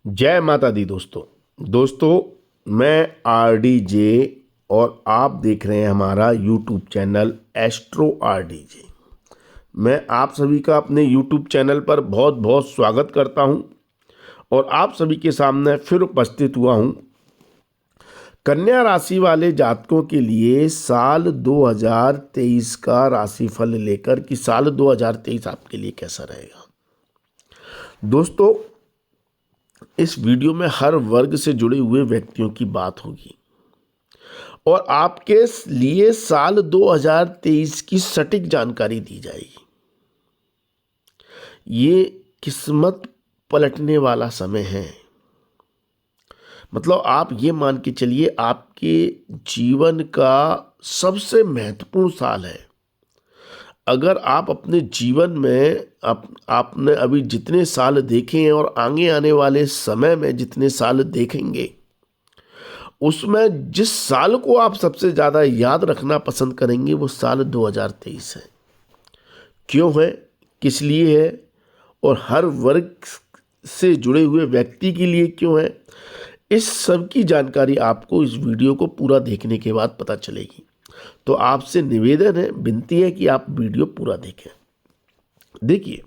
जय माता दी दोस्तों। मैं RDJ और आप देख रहे हैं हमारा यूट्यूब चैनल एस्ट्रो RDJ। मैं आप सभी का अपने यूट्यूब चैनल पर बहुत बहुत स्वागत करता हूं और आप सभी के सामने फिर उपस्थित हुआ हूं कन्या राशि वाले जातकों के लिए साल 2023 का राशिफल लेकर कि साल 2023 आपके लिए कैसा रहेगा। दोस्तों, इस वीडियो में हर वर्ग से जुड़े हुए व्यक्तियों की बात होगी और आपके लिए साल 2023 की सटीक जानकारी दी जाएगी। ये किस्मत पलटने वाला समय है। मतलब आप ये मान के चलिए, आपके जीवन का सबसे महत्वपूर्ण साल है। अगर आप अपने जीवन में आपने अभी जितने साल देखे हैं और आगे आने वाले समय में जितने साल देखेंगे, उसमें जिस साल को आप सबसे ज़्यादा याद रखना पसंद करेंगे वो साल 2023 है। क्यों है, किस लिए है और हर वर्ग से जुड़े हुए व्यक्ति के लिए क्यों है, इस सब की जानकारी आपको इस वीडियो को पूरा देखने के बाद पता चलेगी। तो आपसे निवेदन है, विनती है कि आप वीडियो पूरा देखें। देखिए,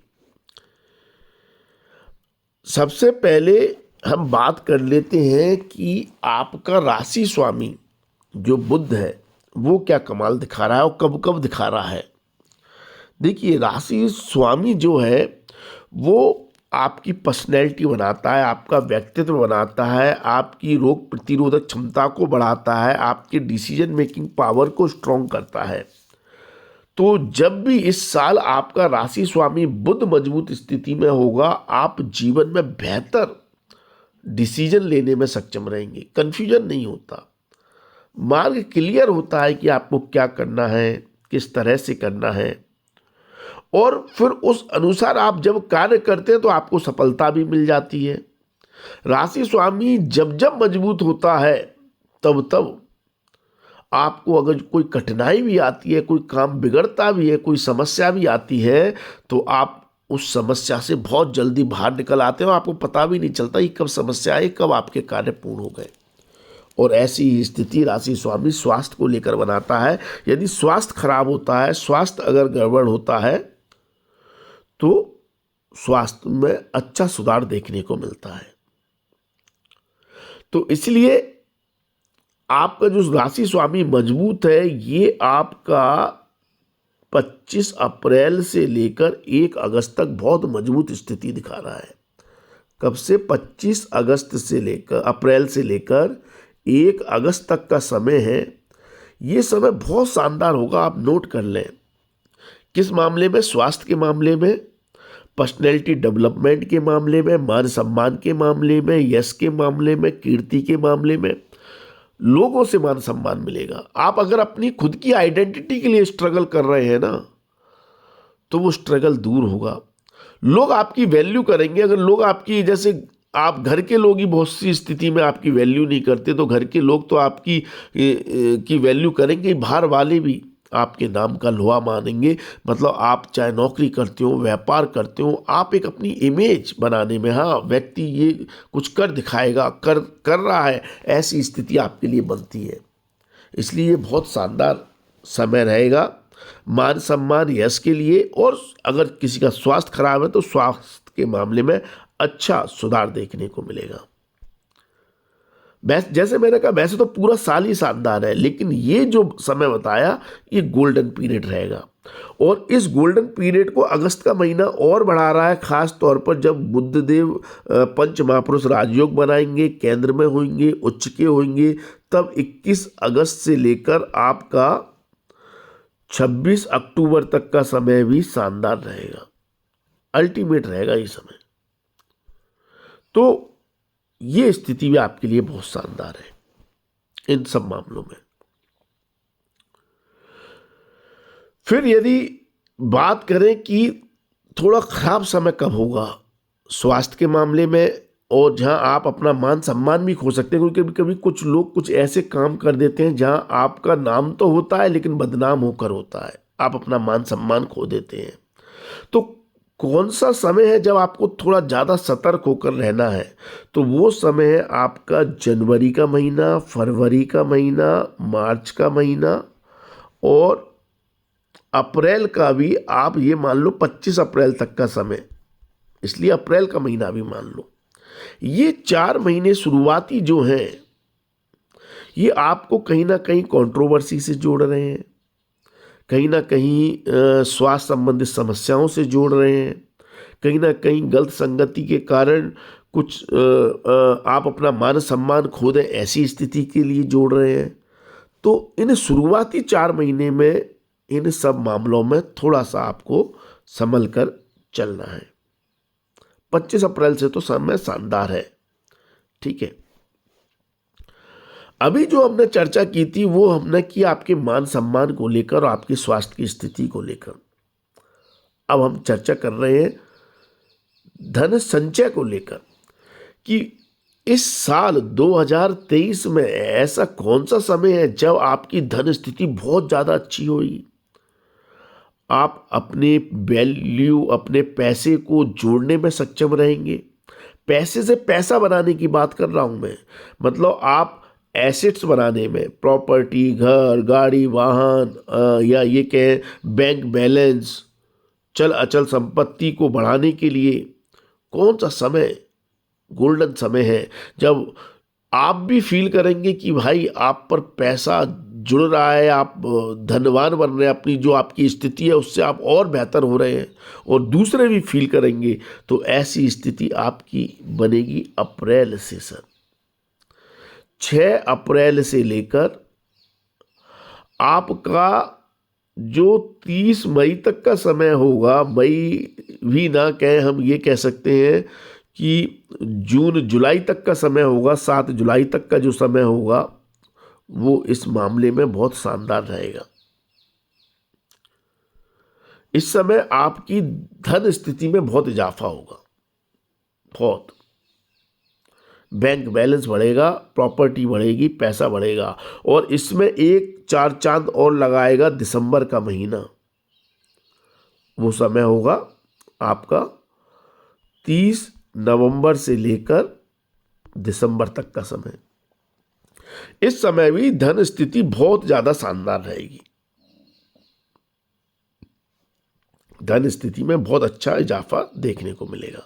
सबसे पहले हम बात कर लेते हैं कि आपका राशि स्वामी जो बुध है वो क्या कमाल दिखा रहा है और कब कब दिखा रहा है। देखिए, राशि स्वामी जो है वो आपकी पर्सनैलिटी बनाता है, आपका व्यक्तित्व बनाता है, आपकी रोग प्रतिरोधक क्षमता को बढ़ाता है, आपकी डिसीजन मेकिंग पावर को स्ट्रॉन्ग करता है। तो जब भी इस साल आपका राशि स्वामी बुध मजबूत स्थिति में होगा, आप जीवन में बेहतर डिसीजन लेने में सक्षम रहेंगे। कंफ्यूजन नहीं होता, मार्ग क्लियर होता है कि आपको क्या करना है, किस तरह से करना है, और फिर उस अनुसार आप जब कार्य करते हैं तो आपको सफलता भी मिल जाती है। राशि स्वामी जब जब मजबूत होता है तब तब आपको अगर कोई कठिनाई भी आती है, कोई काम बिगड़ता भी है, कोई समस्या भी आती है, तो आप उस समस्या से बहुत जल्दी बाहर निकल आते हो। आपको पता भी नहीं चलता कि कब समस्या आई, कब आपके कार्य पूर्ण हो गए। और ऐसी ही स्थिति राशि स्वामी स्वास्थ्य को लेकर बनाता है। यदि स्वास्थ्य खराब होता है, स्वास्थ्य अगर गड़बड़ होता है, तो स्वास्थ्य में अच्छा सुधार देखने को मिलता है। तो इसलिए आपका जो राशि स्वामी मजबूत है, ये आपका 25 अप्रैल से लेकर 1 अगस्त तक बहुत मजबूत स्थिति दिखा रहा है। कब से? 25 अगस्त से लेकर अप्रैल से लेकर 1 अगस्त तक का समय है। ये समय बहुत शानदार होगा, आप नोट कर लें। किस मामले में? स्वास्थ्य के मामले में, पर्सनैलिटी डेवलपमेंट के मामले में, मान सम्मान के मामले में, यश के मामले में, कीर्ति के मामले में। लोगों से मान सम्मान मिलेगा। आप अगर अपनी खुद की आइडेंटिटी के लिए स्ट्रगल कर रहे हैं ना, तो वो स्ट्रगल दूर होगा। लोग आपकी वैल्यू करेंगे। अगर लोग आपकी, जैसे आप घर के लोग ही बहुत सी स्थिति में आपकी वैल्यू नहीं करते, तो घर के लोग तो आपकी की वैल्यू करेंगे। बाहर वाले भी आपके नाम का लोहा मानेंगे। मतलब आप चाहे नौकरी करते हो, व्यापार करते हो, आप एक अपनी इमेज बनाने में, हाँ व्यक्ति ये कुछ कर दिखाएगा, कर रहा है, ऐसी स्थिति आपके लिए बनती है। इसलिए ये बहुत शानदार समय रहेगा मान सम्मान यश के लिए। और अगर किसी का स्वास्थ्य खराब है तो स्वास्थ्य के मामले में अच्छा सुधार देखने को मिलेगा। जैसे मैंने कहा, वैसे तो पूरा साल ही शानदार है, लेकिन ये जो समय बताया ये गोल्डन पीरियड रहेगा। और इस गोल्डन पीरियड को अगस्त का महीना और बढ़ा रहा है, खास तौर पर जब बुद्धदेव पंच महापुरुष राजयोग बनाएंगे, केंद्र में होंगे, उच्च के होंगे, तब 21 अगस्त से लेकर आपका 26 अक्टूबर तक का समय भी शानदार रहेगा, अल्टीमेट रहेगा ये समय। तो ये स्थिति भी आपके लिए बहुत शानदार है इन सब मामलों में। फिर यदि बात करें कि थोड़ा खराब समय कब होगा स्वास्थ्य के मामले में, और जहां आप अपना मान सम्मान भी खो सकते हैं, क्योंकि कभी कभी कुछ लोग कुछ ऐसे काम कर देते हैं जहां आपका नाम तो होता है लेकिन बदनाम होकर होता है, आप अपना मान सम्मान खो देते हैं। तो कौन सा समय है जब आपको थोड़ा ज़्यादा सतर्क होकर रहना है, तो वो समय है आपका जनवरी का महीना, फरवरी का महीना, मार्च का महीना और अप्रैल का भी। आप ये मान लो 25 अप्रैल तक का समय, इसलिए अप्रैल का महीना भी मान लो। ये 4 महीने शुरुआती जो हैं, ये आपको कहीं ना कहीं कंट्रोवर्सी से जोड़ रहे हैं, कहीं ना कहीं स्वास्थ्य संबंधित समस्याओं से जोड़ रहे हैं, कहीं ना कहीं गलत संगति के कारण कुछ आप अपना मान सम्मान खो दें ऐसी स्थिति के लिए जोड़ रहे हैं। तो इन शुरुआती 4 महीने में इन सब मामलों में थोड़ा सा आपको संभल कर चलना है। 25 अप्रैल से तो समय शानदार है, ठीक है। अभी जो हमने चर्चा की थी वो हमने की आपके मान सम्मान को लेकर और आपके स्वास्थ्य की स्थिति को लेकर। अब हम चर्चा कर रहे हैं धन संचय को लेकर कि इस साल 2023 में ऐसा कौन सा समय है जब आपकी धन स्थिति बहुत ज़्यादा अच्छी होगी। आप अपने वैल्यू, अपने पैसे को जोड़ने में सक्षम रहेंगे। पैसे से पैसा बनाने की बात कर रहा हूं मैं, मतलब आप एसेट्स बनाने में, प्रॉपर्टी, घर, गाड़ी, वाहन या ये कहें बैंक बैलेंस, चल अचल संपत्ति को बढ़ाने के लिए कौन सा समय गोल्डन समय है जब आप भी फील करेंगे कि भाई आप पर पैसा जुड़ रहा है, आप धनवान बन रहे हैं, अपनी जो आपकी स्थिति है उससे आप और बेहतर हो रहे हैं और दूसरे भी फील करेंगे। तो ऐसी स्थिति आपकी बनेगी अप्रैल से सर। 6 अप्रैल से लेकर आपका जो 30 मई तक का समय होगा, मई भी ना कहें, हम ये कह सकते हैं कि जून जुलाई तक का समय होगा, 7 जुलाई तक का जो समय होगा वो इस मामले में बहुत शानदार रहेगा। इस समय आपकी धन स्थिति में बहुत इजाफा होगा, बहुत। बैंक बैलेंस बढ़ेगा, प्रॉपर्टी बढ़ेगी, पैसा बढ़ेगा। और इसमें एक 4 चांद और लगाएगा दिसंबर का महीना। वो समय होगा आपका 30 नवंबर से लेकर दिसंबर तक का समय। इस समय भी धन स्थिति बहुत ज्यादा शानदार रहेगी। धन स्थिति में बहुत अच्छा इजाफा देखने को मिलेगा।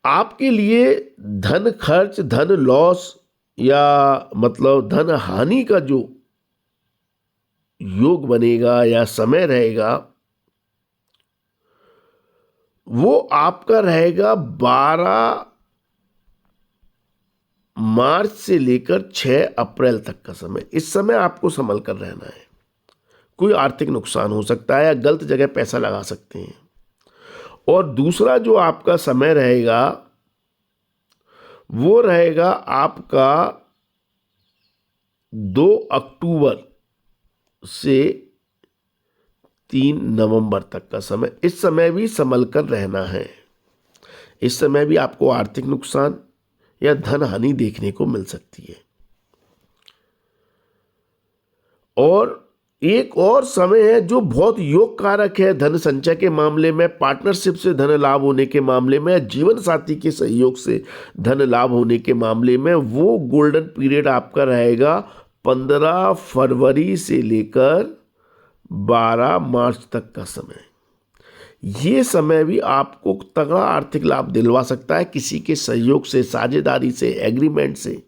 आपके लिए धन खर्च, धन लॉस या मतलब धन हानि का जो योग बनेगा या समय रहेगा वो आपका रहेगा 12 मार्च से लेकर 6 अप्रैल तक का समय। इस समय आपको संभल कर रहना है। कोई आर्थिक नुकसान हो सकता है या गलत जगह पैसा लगा सकते हैं। और दूसरा जो आपका समय रहेगा वो रहेगा आपका 2 अक्टूबर से 3 नवंबर तक का समय। इस समय भी संभल कर रहना है। इस समय भी आपको आर्थिक नुकसान या धन हानि देखने को मिल सकती है। और एक और समय है जो बहुत योग कारक है धन संचय के मामले में, पार्टनरशिप से धन लाभ होने के मामले में, जीवन साथी के सहयोग से धन लाभ होने के मामले में। वो गोल्डन पीरियड आपका रहेगा 15 फरवरी से लेकर 12 मार्च तक का समय। ये समय भी आपको तगड़ा आर्थिक लाभ दिलवा सकता है किसी के सहयोग से, साझेदारी से, एग्रीमेंट से,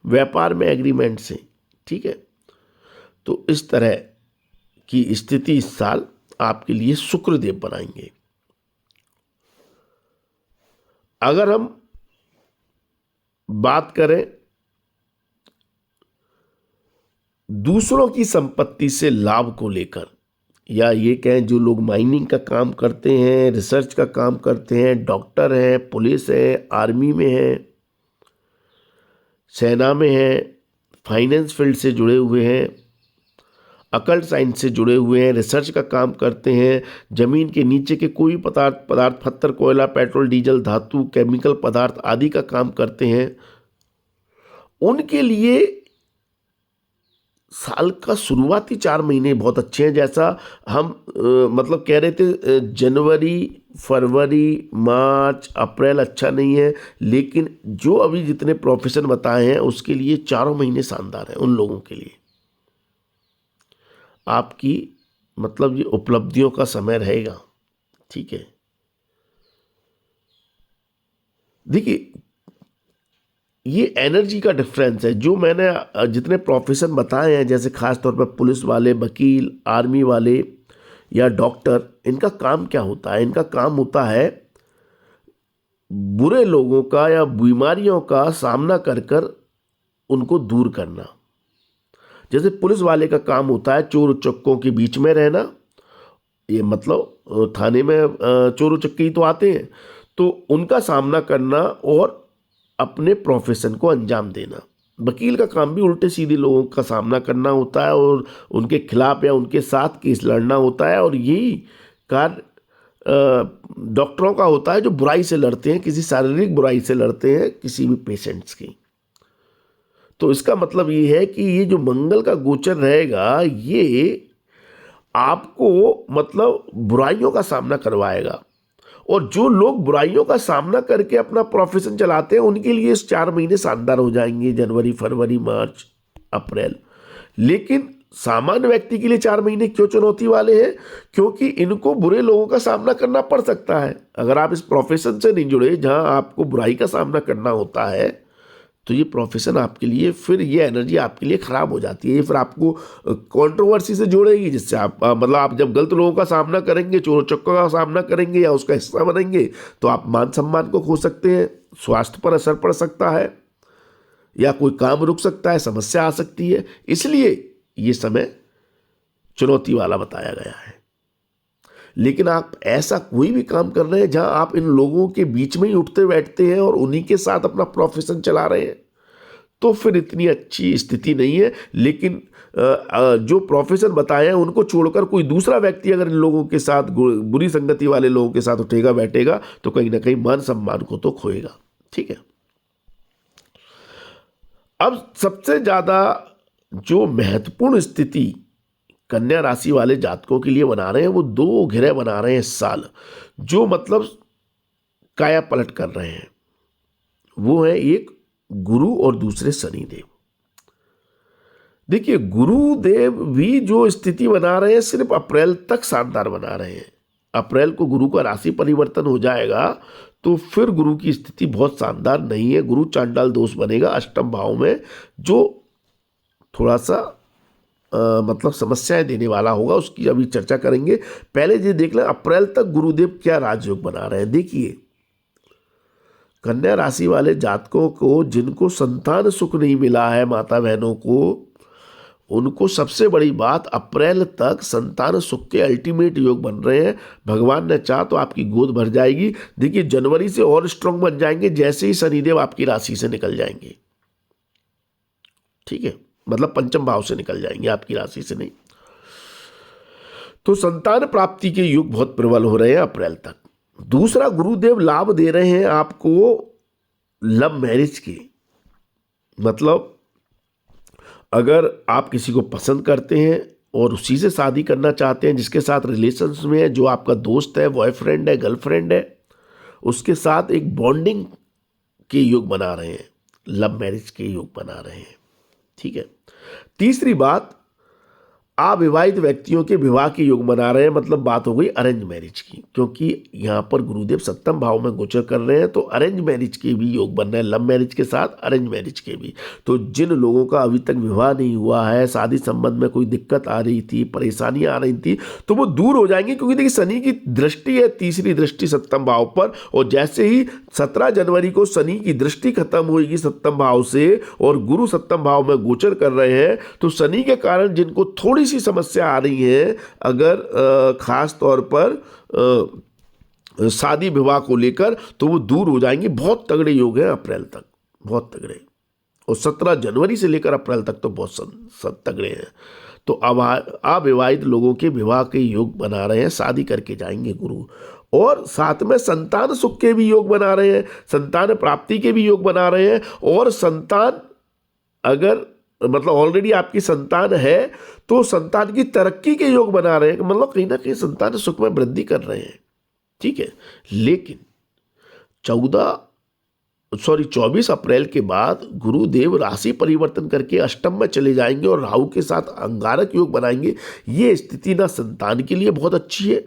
व्यापार में एग्रीमेंट से, ठीक है। तो इस तरह की स्थिति इस साल आपके लिए शुक्रदेव बनाएंगे। अगर हम बात करें दूसरों की संपत्ति से लाभ को लेकर, या ये कहें जो लोग माइनिंग का काम करते हैं, रिसर्च का काम करते हैं, डॉक्टर हैं, पुलिस है, आर्मी में हैं, सेना में हैं, फाइनेंस फील्ड से जुड़े हुए हैं, अकल्ट साइंस से जुड़े हुए हैं, रिसर्च का काम करते हैं, जमीन के नीचे के कोई पदार्थ, पत्थर, कोयला, पेट्रोल, डीजल, धातु, केमिकल पदार्थ आदि का काम करते हैं, उनके लिए साल का शुरुआती 4 महीने बहुत अच्छे हैं, जैसा हम मतलब कह रहे थे जनवरी, फरवरी, मार्च, अप्रैल अच्छा नहीं है, लेकिन जो अभी जितने प्रोफेशन बताए हैं उसके लिए 4 महीने शानदार हैं। उन लोगों के लिए आपकी मतलब ये उपलब्धियों का समय रहेगा। ठीक है, देखिए ये एनर्जी का डिफरेंस है। जो मैंने जितने प्रोफेशन बताए हैं, जैसे खास तौर पर पुलिस वाले, वकील, आर्मी वाले या डॉक्टर, इनका काम क्या होता है? इनका काम होता है बुरे लोगों का या बीमारियों का सामना कर कर उनको दूर करना। जैसे पुलिस वाले का काम होता है चोर उचक्कों के बीच में रहना, ये मतलब थाने में चोर उचक्के ही तो आते हैं, तो उनका सामना करना और अपने प्रोफेशन को अंजाम देना। वकील का काम भी उल्टे सीधे लोगों का सामना करना होता है और उनके खिलाफ या उनके साथ केस लड़ना होता है। और यही कार्य डॉक्टरों का होता है, जो बुराई से लड़ते हैं, किसी शारीरिक बुराई से लड़ते हैं किसी भी पेशेंट्स की। तो इसका मतलब ये है कि ये जो मंगल का गोचर रहेगा, ये आपको मतलब बुराइयों का सामना करवाएगा। और जो लोग बुराइयों का सामना करके अपना प्रोफेशन चलाते हैं, उनके लिए इस 4 महीने शानदार हो जाएंगे, जनवरी, फरवरी, मार्च, अप्रैल। लेकिन सामान्य व्यक्ति के लिए 4 महीने क्यों चुनौती वाले हैं? क्योंकि इनको बुरे लोगों का सामना करना पड़ सकता है। अगर आप इस प्रोफेशन से नहीं जुड़े जहां आपको बुराई का सामना करना होता है, तो ये प्रोफेशन आपके लिए, फिर ये एनर्जी आपके लिए खराब हो जाती है। ये फिर आपको कंट्रोवर्सी से जोड़ेगी, जिससे आप मतलब आप जब गलत लोगों का सामना करेंगे, चोर चक्कों का सामना करेंगे या उसका हिस्सा बनेंगे, तो आप मान सम्मान को खो सकते हैं, स्वास्थ्य पर असर पड़ सकता है, या कोई काम रुक सकता है, समस्या आ सकती है। इसलिए ये समय चुनौती वाला बताया गया है। लेकिन आप ऐसा कोई भी काम कर रहे हैं जहां आप इन लोगों के बीच में ही उठते बैठते हैं और उन्हीं के साथ अपना प्रोफेशन चला रहे हैं, तो फिर इतनी अच्छी स्थिति नहीं है। लेकिन जो प्रोफेशन बताए हैं उनको छोड़कर कोई दूसरा व्यक्ति अगर इन लोगों के साथ, बुरी संगति वाले लोगों के साथ उठेगा बैठेगा, तो कहीं ना कहीं मान सम्मान को तो खोएगा। ठीक है, अब सबसे ज्यादा जो महत्वपूर्ण स्थिति कन्या राशि वाले जातकों के लिए बना रहे हैं, वो 2 ग्रह बना रहे हैं इस साल, जो मतलब काया पलट कर रहे हैं। वो है एक गुरु और दूसरे शनिदेव। देखिए गुरुदेव भी जो स्थिति बना रहे हैं, सिर्फ अप्रैल तक शानदार बना रहे हैं। अप्रैल को गुरु का राशि परिवर्तन हो जाएगा, तो फिर गुरु की स्थिति बहुत शानदार नहीं है। गुरु चांडाल दोष बनेगा अष्टम भाव में, जो थोड़ा सा मतलब समस्याएं देने वाला होगा। उसकी अभी चर्चा करेंगे। पहले ये देख लें अप्रैल तक गुरुदेव क्या राजयोग बना रहे हैं। देखिए कन्या राशि वाले जातकों को, जिनको संतान सुख नहीं मिला है, माता बहनों को, उनको सबसे बड़ी बात, अप्रैल तक संतान सुख के अल्टीमेट योग बन रहे हैं। भगवान ने चाहा तो आपकी गोद भर जाएगी। देखिए जनवरी से और स्ट्रांग बन जाएंगे जैसे ही शनिदेव आपकी राशि से निकल जाएंगे। ठीक है, मतलब पंचम भाव से निकल जाएंगे, आपकी राशि से नहीं। तो संतान प्राप्ति के योग बहुत प्रबल हो रहे हैं अप्रैल तक। दूसरा, गुरुदेव लाभ दे रहे हैं आपको लव मैरिज के। मतलब अगर आप किसी को पसंद करते हैं और उसी से शादी करना चाहते हैं, जिसके साथ रिलेशंस में है, जो आपका दोस्त है, बॉयफ्रेंड है, गर्लफ्रेंड है, उसके साथ एक बॉन्डिंग के योग बना रहे हैं, लव मैरिज के योग बना रहे हैं। ठीक है, तीसरी बात, अविवाहित व्यक्तियों के विवाह के योग बना रहे हैं। मतलब बात हो गई अरेंज मैरिज की, क्योंकि यहां पर गुरुदेव सप्तम भाव में गोचर कर रहे हैं, तो अरेंज मैरिज के भी योग बन रहे हैं, लव मैरिज के साथ अरेंज मैरिज के भी। तो जिन लोगों का अभी तक विवाह नहीं हुआ है, शादी संबंध में कोई दिक्कत आ रही थी, परेशानियां आ रही थी, तो वो दूर हो जाएंगी। क्योंकि देखिए शनि की दृष्टि है, तीसरी दृष्टि सप्तम भाव पर, और जैसे ही 17 जनवरी को शनि की दृष्टि खत्म होगी सप्तम भाव से और गुरु सप्तम भाव में गोचर कर रहे हैं, तो शनि के कारण जिनको थोड़ी सी समस्या आ रही है, अगर खास तौर पर शादी विवाह को लेकर, तो वो दूर हो जाएंगे। बहुत तगड़े योग हैं अप्रैल तक, बहुत तगड़े। और 17 जनवरी से लेकर अप्रैल तक तो बहुत तगड़े हैं। तो अब अविवाहित लोगों के विवाह के योग बना रहे हैं, शादी करके जाएंगे गुरु। और साथ में संतान सुख के भी योग बना रहे हैं, संतान प्राप्ति के भी योग बना रहे हैं। और संतान अगर मतलब ऑलरेडी आपकी संतान है तो संतान की तरक्की के योग बना रहे हैं, मतलब कहीं ना कहीं संतान सुख में वृद्धि कर रहे हैं, ठीक है। लेकिन 24 अप्रैल के बाद गुरुदेव राशि परिवर्तन करके अष्टम में चले जाएंगे और राहु के साथ अंगारक योग बनाएंगे। ये स्थिति ना संतान के लिए बहुत अच्छी है,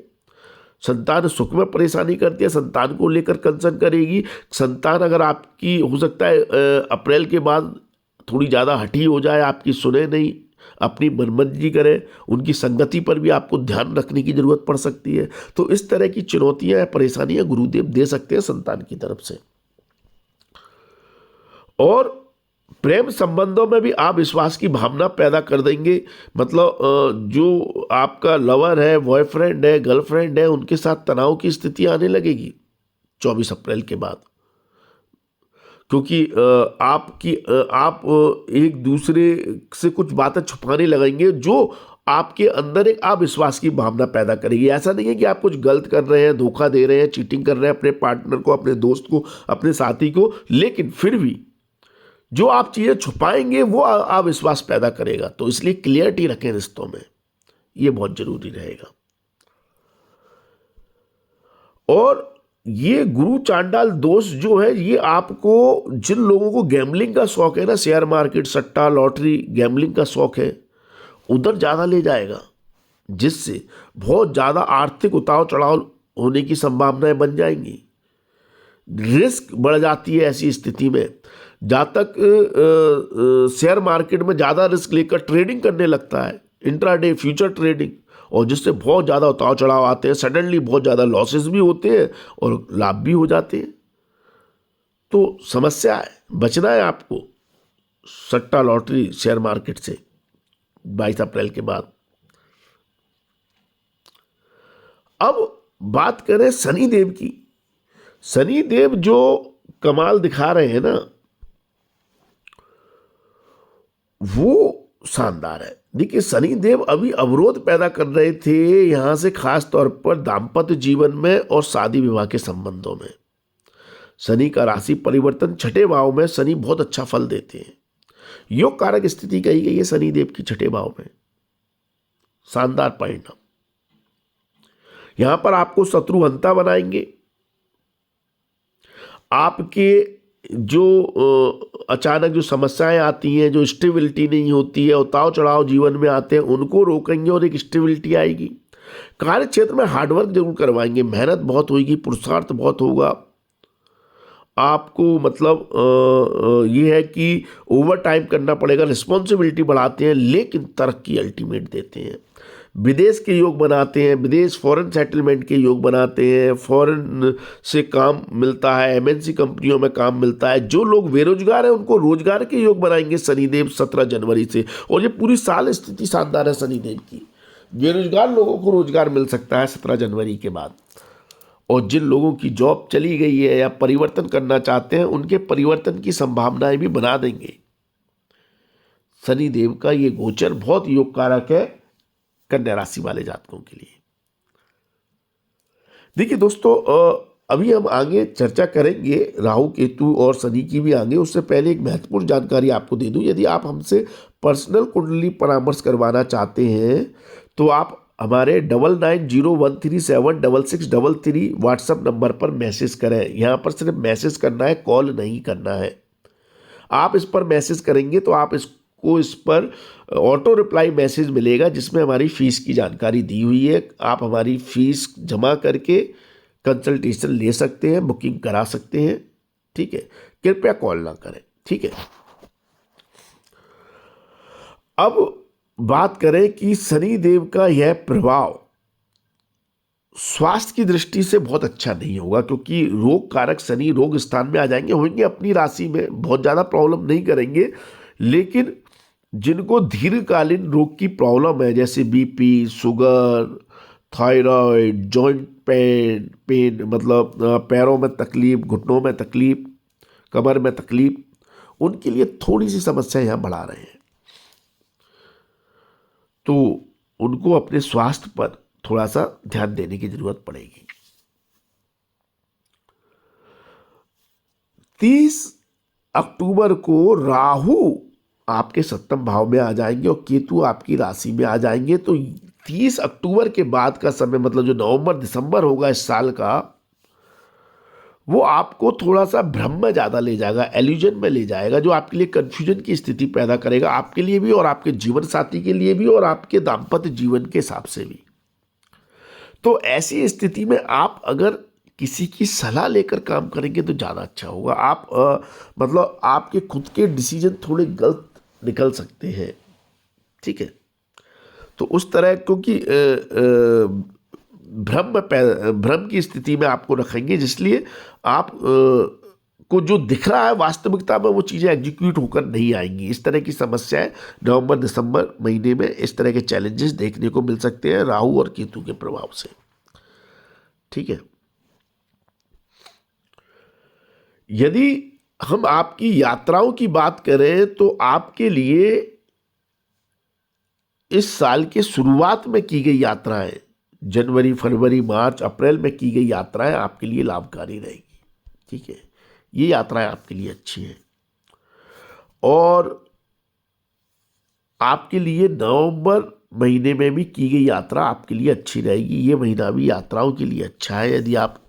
संतान सुख में परेशानी करती है, संतान को लेकर कंसर्न करेगी। संतान अगर आपकी हो सकता है अप्रैल के बाद थोड़ी ज़्यादा हठी हो जाए, आपकी सुने नहीं, अपनी मनमर्जी करे, उनकी संगति पर भी आपको ध्यान रखने की जरूरत पड़ सकती है। तो इस तरह की चुनौतियां या परेशानियां गुरुदेव दे सकते हैं संतान की तरफ से। और प्रेम संबंधों में भी आप विश्वास की भावना पैदा कर देंगे, मतलब जो आपका लवर है, बॉयफ्रेंड है, गर्लफ्रेंड है, उनके साथ तनाव की स्थिति आने लगेगी 24 अप्रैल के बाद, क्योंकि आप एक दूसरे से कुछ बातें छुपाने लगेंगे जो आपके अंदर एक अविश्वास की भावना पैदा करेगी। ऐसा नहीं है कि आप कुछ गलत कर रहे हैं, धोखा दे रहे हैं, चीटिंग कर रहे हैं अपने पार्टनर को, अपने दोस्त को, अपने साथी को, लेकिन फिर भी जो आप चीजें छुपाएंगे वो अविश्वास पैदा करेगा। तो इसलिए क्लियरिटी रखें रिश्तों में, ये बहुत जरूरी रहेगा। और ये गुरु चांडाल दोष जो है, ये आपको, जिन लोगों को गैम्बलिंग का शौक है ना, शेयर मार्केट, सट्टा, लॉटरी, गैम्बलिंग का शौक है, उधर ज्यादा ले जाएगा, जिससे बहुत ज्यादा आर्थिक उतार चढ़ाव होने की संभावनाएं बन जाएंगी। रिस्क बढ़ जाती है ऐसी स्थिति में। जहाँ तक शेयर मार्केट में ज़्यादा रिस्क लेकर ट्रेडिंग करने लगता है, इंट्राडे फ्यूचर ट्रेडिंग, और जिससे बहुत ज़्यादा उतार चढ़ाव आते हैं, सडनली बहुत ज़्यादा लॉसेस भी होते हैं और लाभ भी हो जाते हैं। तो समस्या है, बचना है आपको सट्टा, लॉटरी, शेयर मार्केट से 22 अप्रैल के बाद। अब बात करें शनि देव की। शनि देव जो कमाल दिखा रहे हैं ना, वो शानदार है। देखिए, शनि देव अभी अवरोध पैदा कर रहे थे यहां से, खास तौर पर दाम्पत्य जीवन में और शादी विवाह के संबंधों में। शनि का राशि परिवर्तन छठे भाव में, शनि बहुत अच्छा फल देते हैं। योग कारक स्थिति कही गई है शनि देव की छठे भाव में, शानदार परिणाम। यहां पर आपको शत्रुहंता बनाएंगे, आपके जो अचानक जो समस्याएं आती हैं, जो स्टेबिलिटी नहीं होती है, उतार चढ़ाव जीवन में आते हैं, उनको रोकेंगे और एक स्टेबिलिटी आएगी। कार्य क्षेत्र में हार्डवर्क जरूर करवाएंगे, मेहनत बहुत होगी, पुरुषार्थ बहुत होगा आपको, मतलब ये है कि ओवर टाइम करना पड़ेगा, रिस्पॉन्सिबिलिटी बढ़ाते हैं, लेकिन तरक्की अल्टीमेट देते हैं। विदेश के योग बनाते हैं, विदेश फॉरेन सेटलमेंट के योग बनाते हैं, फॉरेन से काम मिलता है, एमएनसी कंपनियों में काम मिलता है। जो लोग बेरोजगार हैं उनको रोजगार के योग बनाएंगे शनिदेव 17 जनवरी से, और ये पूरी साल स्थिति शानदार है शनिदेव की। बेरोजगार लोगों को रोजगार मिल सकता है 17 जनवरी के बाद, और जिन लोगों की जॉब चली गई है या परिवर्तन करना चाहते हैं, उनके परिवर्तन की संभावनाएं भी बना देंगे। शनिदेव का ये गोचर बहुत योग कारक है कन्या राशि वाले जातकों के लिए। देखिए दोस्तों, अभी हम आगे चर्चा करेंगे राहु केतु और शनि की भी आगे। उससे पहले एक महत्वपूर्ण जानकारी आपको दे दूं, यदि आप हमसे पर्सनल कुंडली परामर्श करवाना चाहते हैं तो आप हमारे 9901376633 व्हाट्सएप नंबर पर मैसेज करें। यहाँ पर सिर्फ मैसेज करना है, कॉल नहीं करना है। आप इस पर मैसेज करेंगे तो आप इस पर ऑटो रिप्लाई मैसेज मिलेगा, जिसमें हमारी फीस की जानकारी दी हुई है। आप हमारी फीस जमा करके कंसल्टेशन ले सकते हैं, बुकिंग करा सकते हैं, ठीक है। कृपया कॉल ना करें, ठीक है। अब बात करें कि शनि देव का यह प्रभाव स्वास्थ्य की दृष्टि से बहुत अच्छा नहीं होगा, क्योंकि रोग कारक शनि रोग स्थान में आ जाएंगे, होंगे अपनी राशि में, बहुत ज़्यादा प्रॉब्लम नहीं करेंगे। लेकिन जिनको दीर्घकालीन रोग की प्रॉब्लम है, जैसे BP, sugar, thyroid, joint pain, मतलब पैरों में तकलीफ, घुटनों में तकलीफ, कमर में तकलीफ, उनके लिए थोड़ी सी समस्या यहाँ बढ़ा रहे हैं। तो उनको अपने स्वास्थ्य पर थोड़ा सा ध्यान देने की जरूरत पड़ेगी। 30 अक्टूबर को राहु आपके सप्तम भाव में आ जाएंगे और केतु आपकी राशि में आ जाएंगे। तो 30 अक्टूबर के बाद का समय, मतलब जो नवंबर दिसंबर होगा इस साल का, वो आपको थोड़ा सा भ्रम में ज़्यादा ले जाएगा, एल्यूजन में ले जाएगा, जो आपके लिए कन्फ्यूजन की स्थिति पैदा करेगा, आपके लिए भी और आपके जीवन साथी के लिए भी और आपके दाम्पत्य जीवन के हिसाब से भी। तो ऐसी स्थिति में आप अगर किसी की सलाह लेकर काम करेंगे तो ज़्यादा अच्छा होगा। आप मतलब आपके खुद के डिसीजन थोड़े गलत निकल सकते हैं, ठीक है। तो उस तरह, क्योंकि भ्रम की स्थिति में आपको रखेंगे, जिसलिए आप को जो दिख रहा है वास्तविकता में वो चीज़ें एग्जीक्यूट होकर नहीं आएंगी। इस तरह की समस्याएं नवंबर दिसंबर महीने में इस तरह के चैलेंजेस देखने को मिल सकते हैं राहु और केतु के प्रभाव से, ठीक है। यदि हम आपकी यात्राओं की बात करें तो आपके लिए इस साल के शुरुआत में की गई यात्राएं, जनवरी फरवरी मार्च अप्रैल में की गई यात्राएं आपके लिए लाभकारी रहेगी, ठीक है। ये यात्राएं आपके लिए अच्छी हैं। और आपके लिए नवंबर महीने में भी की गई यात्रा आपके लिए अच्छी रहेगी। ये महीना भी यात्राओं के लिए अच्छा है यदि आप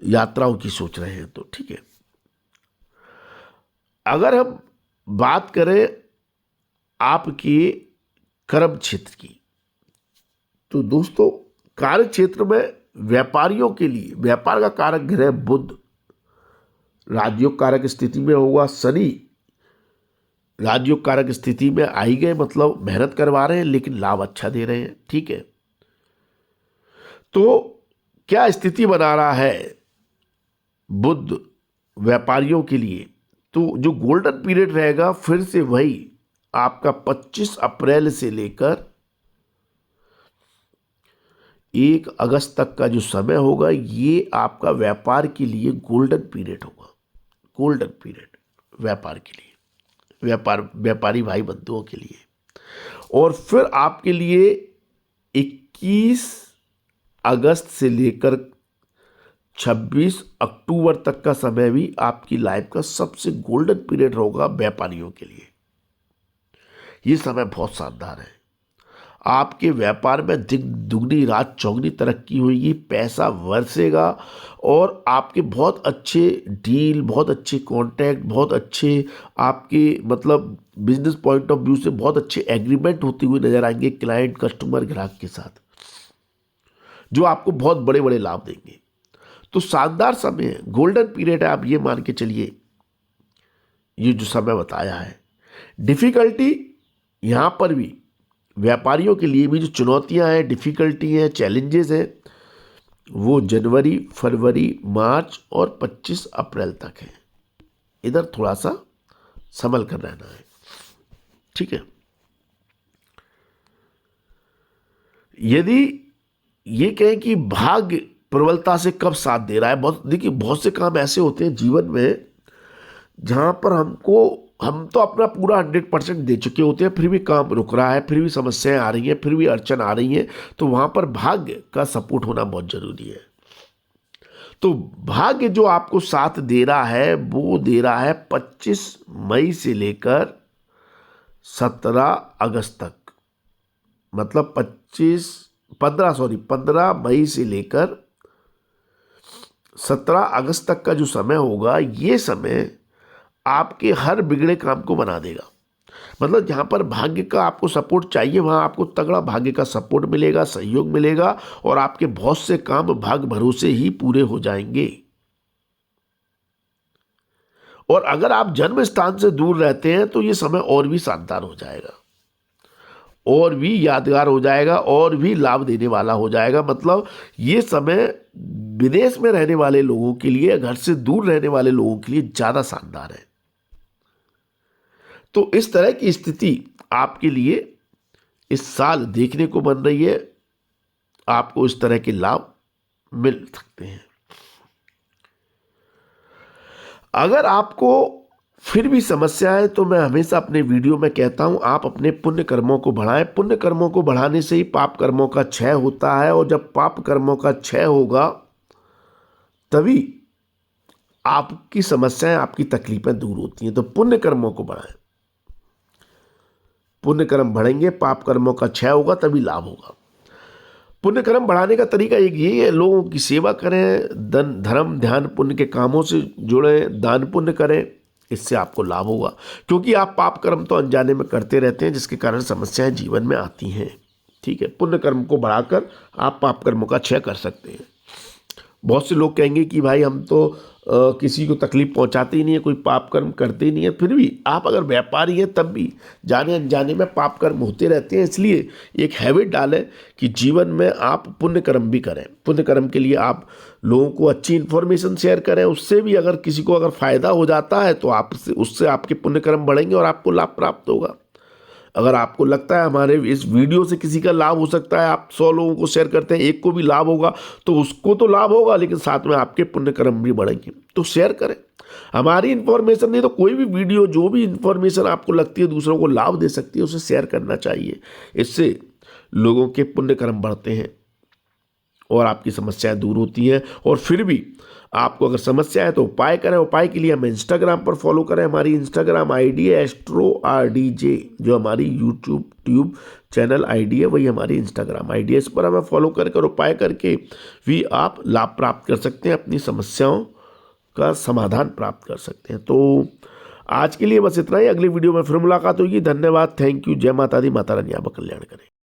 यात्राओं की सोच रहे हैं तो, ठीक है। अगर हम बात करें आपके कर्म क्षेत्र की, तो दोस्तों कार्य क्षेत्र में व्यापारियों के लिए व्यापार का कारक ग्रह बुध राजयोग कारक स्थिति में होगा। शनि राजयोग कारक स्थिति में आई गए, मतलब मेहनत करवा रहे हैं लेकिन लाभ अच्छा दे रहे हैं, ठीक है। तो क्या स्थिति बना रहा है बुध व्यापारियों के लिए? तो जो गोल्डन पीरियड रहेगा फिर से वही आपका 25 अप्रैल से लेकर 1 अगस्त तक का जो समय होगा, ये आपका व्यापार के लिए गोल्डन पीरियड होगा। गोल्डन पीरियड व्यापार के लिए, व्यापारी भाई बंधुओं के लिए। और फिर आपके लिए 21 अगस्त से लेकर 26 अक्टूबर तक का समय भी आपकी लाइफ का सबसे गोल्डन पीरियड होगा व्यापारियों के लिए। ये समय बहुत शानदार है। आपके व्यापार में दुगनी रात चौगनी तरक्की होगी, पैसा बरसेगा और आपके बहुत अच्छे डील, बहुत अच्छे कॉन्टैक्ट, बहुत अच्छे आपके मतलब बिजनेस पॉइंट ऑफ व्यू से बहुत अच्छे एग्रीमेंट होते हुए नजर आएंगे क्लाइंट, कस्टमर, ग्राहक के साथ, जो आपको बहुत बड़े बड़े लाभ देंगे। तो शानदार समय है, गोल्डन पीरियड है, आप ये मान के चलिए। ये जो समय बताया है, डिफिकल्टी यहाँ पर भी व्यापारियों के लिए भी जो चुनौतियां हैं, डिफिकल्टी हैं, चैलेंजेस हैं, वो जनवरी फरवरी मार्च और 25 अप्रैल तक है। इधर थोड़ा सा संभल कर रहना है, ठीक है। यदि ये कहें कि भाग्य प्रबलता से कब साथ दे रहा है, देखिए बहुत से काम ऐसे होते हैं जीवन में जहां पर हम तो अपना पूरा 100% दे चुके होते हैं, फिर भी काम रुक रहा है, फिर भी समस्याएं आ रही हैं, फिर भी अड़चन आ रही हैं, तो वहां पर भाग्य का सपोर्ट होना बहुत जरूरी है। तो भाग्य जो आपको साथ दे रहा है वो दे रहा है 25 मई से लेकर 17 अगस्त तक, मतलब 15 मई से लेकर 17 अगस्त तक का जो समय होगा, ये समय आपके हर बिगड़े काम को बना देगा। मतलब जहां पर भाग्य का आपको सपोर्ट चाहिए वहां आपको तगड़ा भाग्य का सपोर्ट मिलेगा, सहयोग मिलेगा और आपके बहुत से काम भाग्य भरोसे ही पूरे हो जाएंगे। और अगर आप जन्म स्थान से दूर रहते हैं तो ये समय और भी शानदार हो जाएगा, और भी यादगार हो जाएगा, और भी लाभ देने वाला हो जाएगा। मतलब ये समय विदेश में रहने वाले लोगों के लिए, घर से दूर रहने वाले लोगों के लिए ज्यादा शानदार है। तो इस तरह की स्थिति आपके लिए इस साल देखने को बन रही है। आपको इस तरह के लाभ मिल सकते हैं। अगर आपको फिर भी समस्या है तो मैं हमेशा अपने वीडियो में कहता हूं, आप अपने पुण्य कर्मों को बढ़ाएं। पुण्य कर्मों को बढ़ाने से ही पाप कर्मों का क्षय होता है, और जब पाप कर्मों का क्षय होगा तभी आपकी समस्याएं, आपकी तकलीफें दूर होती हैं। तो पुण्य कर्मों को बढ़ाएं। पुण्य कर्म बढ़ेंगे, पाप कर्मों का क्षय होगा, तभी लाभ होगा। पुण्य कर्म बढ़ाने का तरीका एक यही है, लोगों की सेवा करें, धर्म ध्यान पुण्य के कामों से जुड़ें, दान पुण्य करें, इससे आपको लाभ होगा। क्योंकि आप पाप कर्म तो अनजाने में करते रहते हैं, जिसके कारण समस्याएं जीवन में आती हैं। ठीक है, पुण्य कर्म को बढ़ाकर आप पाप कर्मों का क्षय कर सकते हैं। बहुत से लोग कहेंगे कि भाई हम तो किसी को तकलीफ पहुंचाते ही नहीं है, कोई पाप कर्म करते ही नहीं है। फिर भी आप अगर व्यापारी हैं तब भी जाने अनजाने में पाप कर्म होते रहते हैं। इसलिए एक हैबिट डालें कि जीवन में आप पुण्य कर्म भी करें। पुण्य कर्म के लिए आप लोगों को अच्छी इन्फॉर्मेशन शेयर करें, उससे भी अगर किसी को अगर फ़ायदा हो जाता है तो आपसे उससे आपके पुण्य कर्म बढ़ेंगे और आपको लाभ प्राप्त होगा। अगर आपको लगता है हमारे इस वीडियो से किसी का लाभ हो सकता है, आप 100 लोगों को शेयर करते हैं, एक को भी लाभ होगा, तो उसको तो लाभ होगा, लेकिन साथ में आपके पुण्य कर्म भी बढ़ेंगे। तो शेयर करें। हमारी इन्फॉर्मेशन नहीं तो कोई भी वीडियो, जो भी इन्फॉर्मेशन आपको लगती है दूसरों को लाभ दे सकती है, उसे शेयर करना चाहिए। इससे लोगों के पुण्य कर्म बढ़ते हैं और आपकी समस्याएं दूर होती हैं। और फिर भी आपको अगर समस्या है तो उपाय करें। उपाय के लिए हमें इंस्टाग्राम पर फॉलो करें। हमारी इंस्टाग्राम आईडी है AstroRDJ, जो हमारी यूट्यूब चैनल आईडी है, वही हमारी इंस्टाग्राम आईडी है। इस पर हमें फॉलो करके उपाय करके भी आप लाभ प्राप्त कर सकते हैं, अपनी समस्याओं का समाधान प्राप्त कर सकते हैं। तो आज के लिए बस इतना ही। अगली वीडियो में फिर मुलाकात होगी। धन्यवाद, थैंक यू, जय माता दी, माता रानी आपका कल्याण करें।